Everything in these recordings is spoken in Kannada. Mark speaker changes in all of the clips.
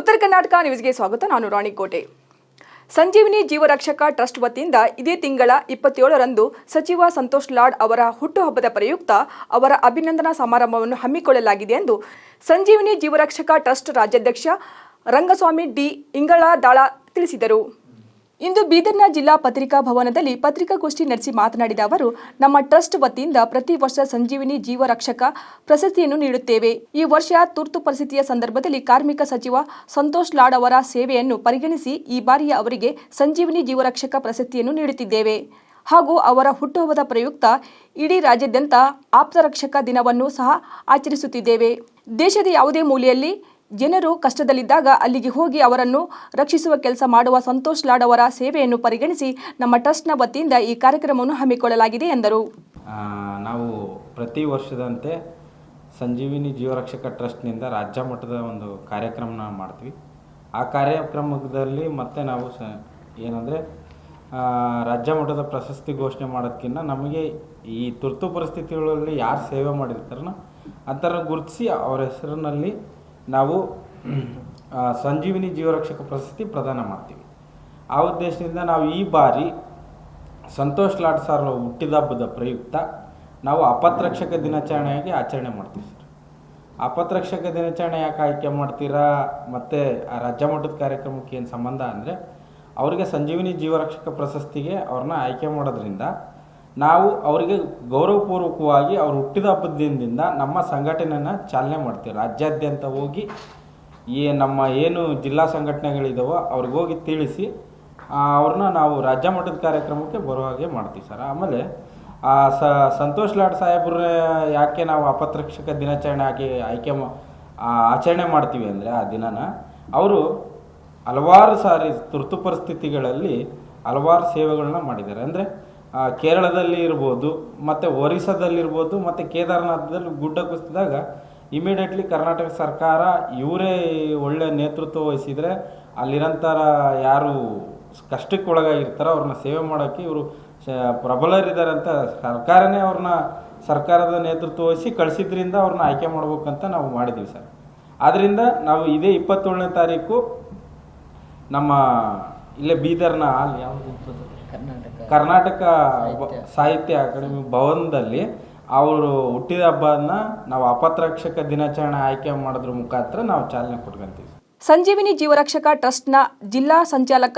Speaker 1: ಉತ್ತರ ಕರ್ನಾಟಕ ನ್ಯೂಸ್ಗೆ ಸ್ವಾಗತ. ನಾನು ರಾಣಿ ಕೋಟೆ. ಸಂಜೀವಿನಿ ಜೀವರಕ್ಷಕ ಟ್ರಸ್ಟ್ ವತಿಯಿಂದ ಇದೇ ತಿಂಗಳ 27ರಂದು ಸಚಿವ ಸಂತೋಷ್ ಲಾಡ್ ಅವರ ಹುಟ್ಟುಹಬ್ಬದ ಪ್ರಯುಕ್ತ ಅವರ ಅಭಿನಂದನಾ ಸಮಾರಂಭವನ್ನು ಹಮ್ಮಿಕೊಳ್ಳಲಾಗಿದೆ ಎಂದು ಸಂಜೀವಿನಿ ಜೀವರಕ್ಷಕ ಟ್ರಸ್ಟ್ ರಾಜ್ಯಾಧ್ಯಕ್ಷ ರಂಗಸ್ವಾಮಿ ಡಿ ಇಂಗಳದಾಳ ತಿಳಿಸಿದರು. ಇಂದು ಬೀದರ್ನ ಜಿಲ್ಲಾ ಪತ್ರಿಕಾ ಭವನದಲ್ಲಿ ಪತ್ರಿಕಾಗೋಷ್ಠಿ ನಡೆಸಿ ಮಾತನಾಡಿದ ಅವರು, ನಮ್ಮ ಟ್ರಸ್ಟ್ ವತಿಯಿಂದ ಪ್ರತಿ ವರ್ಷ ಸಂಜೀವಿನಿ ಜೀವರಕ್ಷಕ ಪ್ರಶಸ್ತಿಯನ್ನು ನೀಡುತ್ತೇವೆ. ಈ ವರ್ಷ ತುರ್ತು ಪರಿಸ್ಥಿತಿಯ ಸಂದರ್ಭದಲ್ಲಿ ಕಾರ್ಮಿಕ ಸಚಿವ ಸಂತೋಷ್ ಲಾಡ್ ಅವರ ಸೇವೆಯನ್ನು ಪರಿಗಣಿಸಿ ಈ ಬಾರಿಯ ಅವರಿಗೆ ಸಂಜೀವಿನಿ ಜೀವರಕ್ಷಕ ಪ್ರಶಸ್ತಿಯನ್ನು ನೀಡುತ್ತಿದ್ದೇವೆ. ಹಾಗೂ ಅವರ ಹುಟ್ಟುಹಬ್ಬದ ಪ್ರಯುಕ್ತ ಇಡೀ ರಾಜ್ಯಾದ್ಯಂತ ಆಪ್ತರಕ್ಷಕ ದಿನವನ್ನು ಸಹ ಆಚರಿಸುತ್ತಿದ್ದೇವೆ. ದೇಶದ ಯಾವುದೇ ಮೂಲೆಯಲ್ಲಿ ಜನರು ಕಷ್ಟದಲ್ಲಿದ್ದಾಗ ಅಲ್ಲಿಗೆ ಹೋಗಿ ಅವರನ್ನು ರಕ್ಷಿಸುವ ಕೆಲಸ ಮಾಡುವ ಸಂತೋಷ್ ಲಾಡ್ ಅವರ ಸೇವೆಯನ್ನು ಪರಿಗಣಿಸಿ ನಮ್ಮ ಟ್ರಸ್ಟ್ನ ವತಿಯಿಂದ ಈ ಕಾರ್ಯಕ್ರಮವನ್ನು ಹಮ್ಮಿಕೊಳ್ಳಲಾಗಿದೆ ಎಂದರು.
Speaker 2: ನಾವು ಪ್ರತಿ ವರ್ಷದಂತೆ ಸಂಜೀವಿನಿ ಜೀವರಕ್ಷಕ ಟ್ರಸ್ಟ್ನಿಂದ ರಾಜ್ಯ ಮಟ್ಟದ ಒಂದು ಕಾರ್ಯಕ್ರಮನ ಮಾಡ್ತೀವಿ. ಆ ಕಾರ್ಯಕ್ರಮದಲ್ಲಿ ಮತ್ತೆ ನಾವು ಏನಂದರೆ ರಾಜ್ಯ ಮಟ್ಟದ ಪ್ರಶಸ್ತಿ ಘೋಷಣೆ ಮಾಡೋದಕ್ಕಿಂತ ನಮಗೆ ಈ ತುರ್ತು ಪರಿಸ್ಥಿತಿಗಳಲ್ಲಿ ಯಾರು ಸೇವೆ ಮಾಡಿರ್ತಾರೋ ಅಂಥವ್ರನ್ನ ಗುರುತಿಸಿ ಅವರ ಹೆಸರಿನಲ್ಲಿ ನಾವು ಸಂಜೀವಿನಿ ಜೀವರಕ್ಷಕ ಪ್ರಶಸ್ತಿ ಪ್ರದಾನ ಮಾಡ್ತೀವಿ. ಆ ಉದ್ದೇಶದಿಂದ ನಾವು ಈ ಬಾರಿ ಸಂತೋಷ್ ಲಾಡ್ ಸರ್ ಹುಟ್ಟಿದ ಹಬ್ಬದ ಪ್ರಯುಕ್ತ ನಾವು ಅಪತ್ರಕ್ಷಕ ದಿನಾಚರಣೆಯಾಗಿ ಆಚರಣೆ ಮಾಡ್ತೀವಿ ಸರ್. ಅಪತ್ರಕ್ಷಕ ದಿನಾಚರಣೆ ಯಾಕೆ ಆಯ್ಕೆ ಮಾಡ್ತೀರಾ ಮತ್ತು ಆ ರಾಜ್ಯ ಮಟ್ಟದ ಕಾರ್ಯಕ್ರಮಕ್ಕೆ ಏನು ಸಂಬಂಧ ಅಂದರೆ, ಅವರಿಗೆ ಸಂಜೀವಿನಿ ಜೀವರಕ್ಷಕ ಪ್ರಶಸ್ತಿಗೆ ಅವ್ರನ್ನ ಆಯ್ಕೆ ಮಾಡೋದ್ರಿಂದ ನಾವು ಅವರಿಗೆ ಗೌರವಪೂರ್ವಕವಾಗಿ ಅವ್ರು ಹುಟ್ಟಿದ ಹಬ್ಬದ ದಿನದಿಂದ ನಮ್ಮ ಸಂಘಟನೆಯನ್ನು ಚಾಲನೆ ಮಾಡ್ತೀವಿ. ರಾಜ್ಯಾದ್ಯಂತ ಹೋಗಿ ನಮ್ಮ ಏನು ಜಿಲ್ಲಾ ಸಂಘಟನೆಗಳಿದ್ದಾವೋ ಅವ್ರಿಗೆ ಹೋಗಿ ತಿಳಿಸಿ ಅವ್ರನ್ನ ನಾವು ರಾಜ್ಯ ಮಟ್ಟದ ಕಾರ್ಯಕ್ರಮಕ್ಕೆ ಬರೋ ಹಾಗೆ ಮಾಡ್ತೀವಿ ಸರ್. ಆಮೇಲೆ ಸಂತೋಷ್ ಲಾಡ್ ಸಾಹೇಬ್ರ ಯಾಕೆ ನಾವು ಅಪತ್ರಕ್ಷಕ ದಿನಾಚರಣೆ ಆಚರಣೆ ಮಾಡ್ತೀವಿ ಅಂದರೆ, ಆ ದಿನನ ಅವರು ಹಲವಾರು ಸಾರಿ ತುರ್ತು ಪರಿಸ್ಥಿತಿಗಳಲ್ಲಿ ಹಲವಾರು ಸೇವೆಗಳನ್ನ ಮಾಡಿದ್ದಾರೆ. ಅಂದರೆ ಕೇರಳದಲ್ಲಿ ಇರ್ಬೋದು, ಮತ್ತು ಒರಿಸ್ಸಾದಲ್ಲಿರ್ಬೋದು, ಮತ್ತು ಕೇದಾರ್ನಾಥದಲ್ಲಿ ಗುಡ್ಡ ಕುಸಿದಾಗ ಇಮಿಡಿಯೇಟ್ಲಿ ಕರ್ನಾಟಕ ಸರ್ಕಾರ ಇವರೇ ಒಳ್ಳೆಯ ನೇತೃತ್ವ ವಹಿಸಿದರೆ ಅಲ್ಲಿರಂಥರ ಯಾರು ಕಷ್ಟಕ್ಕೆ ಒಳಗಾಗಿರ್ತಾರೋ ಅವ್ರನ್ನ ಸೇವೆ ಮಾಡೋಕ್ಕೆ ಇವರು ಪ್ರಬಲರಿದ್ದಾರೆ ಅಂತ ಸರ್ಕಾರನೇ ಅವ್ರನ್ನ ಸರ್ಕಾರದ ನೇತೃತ್ವ ವಹಿಸಿ ಕಳಿಸಿದ್ರಿಂದ ಅವ್ರನ್ನ ಆಯ್ಕೆ ಮಾಡ್ಬೇಕಂತ ನಾವು ಮಾಡಿದ್ದೀವಿ ಸರ್. ಆದ್ದರಿಂದ ನಾವು ಇದೇ 27ನೇ ತಾರೀಕು ನಮ್ಮ ಇಲ್ಲೇ ಬೀದರ್ನ ಕರ್ನಾಟಕ ಸಾಹಿತ್ಯ ಅಕಾಡೆಮಿ ಭವನದಲ್ಲಿ ಅವರು ಹುಟ್ಟಿದ ಹಬ್ಬನ ನಾವು ಅಪತ್ರಕ್ಷಕ ದಿನಾಚರಣೆ ಆಯ್ಕೆ ಮಾಡೋದ್ರ ಮುಖಾಂತರ ನಾವು ಚಾಲನೆ ಕೊಟ್ಕೊಂತೀವಿ.
Speaker 1: ಸಂಜೀವಿನಿ ಜೀವರಕ್ಷಕ ಟ್ರಸ್ಟ್ನ ಜಿಲ್ಲಾ ಸಂಚಾಲಕ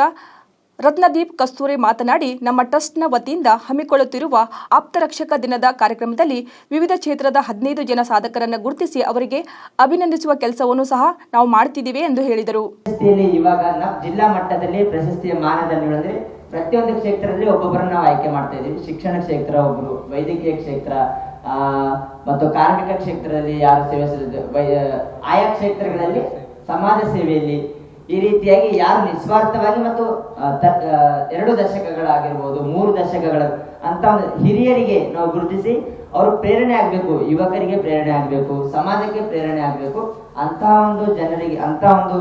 Speaker 1: ರತ್ನದೀಪ್ ಕಸ್ತೂರಿ ಮಾತನಾಡಿ, ನಮ್ಮ ಟ್ರಸ್ಟ್ನ ವತಿಯಿಂದ ಹಮ್ಮಿಕೊಳ್ಳುತ್ತಿರುವ ಆಪ್ತರಕ್ಷಕ ದಿನದ ಕಾರ್ಯಕ್ರಮದಲ್ಲಿ ವಿವಿಧ ಕ್ಷೇತ್ರದ 15 ಜನ ಸಾಧಕರನ್ನು ಗುರುತಿಸಿ ಅವರಿಗೆ ಅಭಿನಂದಿಸುವ ಕೆಲಸವನ್ನು ಸಹ ನಾವು ಮಾಡುತ್ತಿದ್ದೇವೆ ಎಂದು ಹೇಳಿದರು.
Speaker 3: ಇವಾಗ ಜಿಲ್ಲಾ ಮಟ್ಟದಲ್ಲಿ ಪ್ರಶಸ್ತಿಯ ಮಾನದಂಡಗಳಂದ್ರೆ ಪ್ರತಿಯೊಂದು ಕ್ಷೇತ್ರದಲ್ಲಿ ಒಬ್ಬೊಬ್ಬರನ್ನ ನಾವು ಆಯ್ಕೆ ಮಾಡ್ತಾ ಇದ್ದೀವಿ. ಶಿಕ್ಷಣ ಕ್ಷೇತ್ರ ಒಬ್ರು, ವೈದ್ಯಕೀಯ ಕ್ಷೇತ್ರ ಮತ್ತು ಕಾರ್ಮಿಕ ಕ್ಷೇತ್ರದಲ್ಲಿ ಯಾರು ಸೇವೆ, ಆಯಾ ಕ್ಷೇತ್ರಗಳಲ್ಲಿ ಸಮಾಜ ಸೇವೆಯಲ್ಲಿ ಈ ರೀತಿಯಾಗಿ ಯಾರು ನಿಸ್ವಾರ್ಥವಾಗಿ ಮತ್ತು 2 ದಶಕಗಳಾಗಿರ್ಬೋದು, 3 ದಶಕಗಳ ಅಂತ ಒಂದು ಹಿರಿಯರಿಗೆ ನಾವು ಗುರುತಿಸಿ ಅವರು ಪ್ರೇರಣೆ ಆಗ್ಬೇಕು, ಯುವಕರಿಗೆ ಪ್ರೇರಣೆ ಆಗ್ಬೇಕು, ಸಮಾಜಕ್ಕೆ ಪ್ರೇರಣೆ ಆಗ್ಬೇಕು ಅಂತ ಒಂದು ಜನರಿಗೆ, ಅಂತ ಒಂದು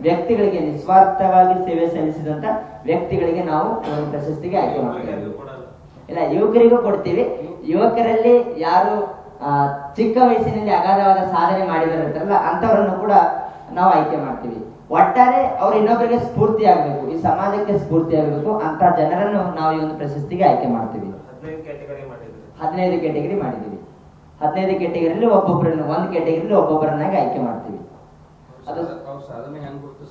Speaker 3: ವ್ಯಕ್ತಿಗಳಿಗೆ, ನಿಸ್ವಾರ್ಥವಾಗಿ ಸೇವೆ ಸಲ್ಲಿಸಿದಂತ ವ್ಯಕ್ತಿಗಳಿಗೆ ನಾವು ಒಂದು ಪ್ರಶಸ್ತಿಗೆ ಆಯ್ಕೆ ಮಾಡ್ತೀವಿ. ಇಲ್ಲ, ಯುವಕರಿಗೂ ಕೊಡ್ತೀವಿ. ಯುವಕರಲ್ಲಿ ಯಾರು ಚಿಕ್ಕ ವಯಸ್ಸಿನಲ್ಲಿ ಅಗಾಧವಾದ ಸಾಧನೆ ಮಾಡಿದಾರಂತಾರಲ್ಲ ಅಂತವರನ್ನು ಕೂಡ ನಾವು ಆಯ್ಕೆ ಮಾಡ್ತೀವಿ. ಒಟ್ಟಾರೆ ಅವ್ರು ಇನ್ನೊಬ್ಬರಿಗೆ ಸ್ಫೂರ್ತಿ ಆಗ್ಬೇಕು, ಈ ಸಮಾಜಕ್ಕೆ ಸ್ಫೂರ್ತಿ ಆಗ್ಬೇಕು ಅಂತ ಜನರನ್ನು ನಾವು ಈ ಒಂದು ಪ್ರಶಸ್ತಿಗೆ ಆಯ್ಕೆ ಮಾಡ್ತೀವಿ. 15 ಕ್ಯಾಟಗರಿ ಮಾಡಿದೀವಿ. 15 ಕ್ಯಾಟಗರಿಯಲ್ಲಿ ಒಬ್ಬೊಬ್ಬರನ್ನು, ಒಂದು ಕ್ಯಾಟಗರಿಯಲ್ಲಿ ಒಬ್ಬೊಬ್ಬರನ್ನಾಗಿ ಆಯ್ಕೆ ಮಾಡ್ತೀವಿ. ಅದು